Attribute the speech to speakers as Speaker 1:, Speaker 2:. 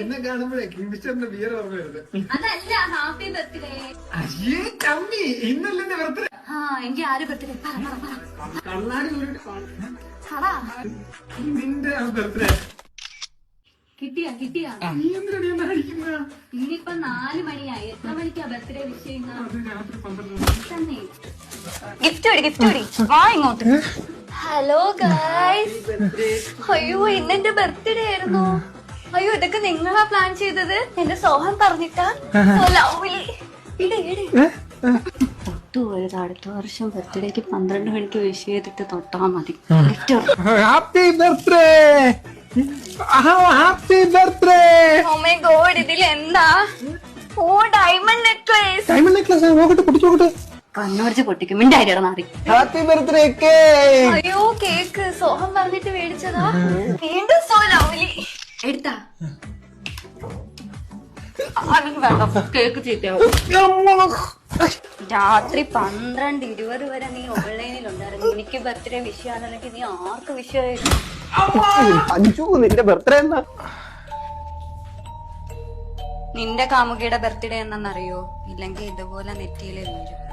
Speaker 1: എന്നെ കാണുമ്പോഴേ കിങ്ഫിഷറിന്റെ ബിയർ ഓർമ്മ വരുന്നത്.
Speaker 2: അതല്ല, ഹാപ്പി ബർത്ത്ഡേ.
Speaker 1: അയ്യേ കമ്മി, ഇന്നല്ലേ എന്റെ ബർത്ത്ഡേ.
Speaker 2: എനിക്ക് ആര് ബർത്ത്ഡേ?
Speaker 1: കണ്ണാടി നിന്റെ ബർത്ത്ഡേ
Speaker 2: കിട്ടിയാ?
Speaker 1: നീ എന്തിനാ അടിക്കുന്ന?
Speaker 2: ഇനിയിപ്പൊ 4 മണിയായി. എത്ര മണിക്കാ ബർത്ത്ഡേ വിഷ് ചെയ്യുന്നത്? തന്നെ ഗിഫ്റ്റ് വാ ഇങ്ങോട്ട്. Hello guys. അയ്യോ, ഇന്നെന്റെ ബർത്ത്ഡേ ആയിരുന്നു. അയ്യോ, ഇതൊക്കെ നിങ്ങളാ പ്ലാൻ ചെയ്തത്? എന്റെ സോഹൻ പറഞ്ഞിട്ടാ? അടുത്ത വർഷം ബർത്ത്ഡേക്ക് 12 മണിക്ക് വിഷ് ചെയ്തിട്ട് തൊട്ടാ മതി.
Speaker 3: Happy birthday, happy birthday.
Speaker 2: Oh my God, ഇതിൽ എന്താ? Oh, diamond necklace.
Speaker 3: Diamond necklace നോക്കട്ടെ, പൊട്ടിച്ചോക്കട്ടെ.
Speaker 2: കണ്ണുറച്ച് പൊട്ടിക്കും. മിണ്ടായിരടാ നാറി.
Speaker 3: Happy birthday cake.
Speaker 2: അയ്യോ, കേക്ക് സോഹം പറഞ്ഞിട്ട് മേടിച്ചതാ. വീണ്ടും സോ ലവ്ലി. എടുത്താ? വേണ്ട, കേക്ക് ചീത്തയാവും. രാത്രി 12-20 വരെ നീ ഓൺലൈനിലുണ്ടായിരുന്നു. എനിക്ക് ബർത്ത്ഡേ വിഷയാണെങ്കിൽ നീ ആർക്ക് വിഷയായിരുന്നു?
Speaker 3: അഞ്ചു, നിന്റെ ബർത്ത്ഡേ എന്നാ?
Speaker 2: നിന്റെ കാമുകിയുടെ ബർത്ത്ഡേ എന്നറിയോ? ഇല്ലെങ്കിൽ ഇതുപോലെ നെറ്റിയിലേ വീഴും.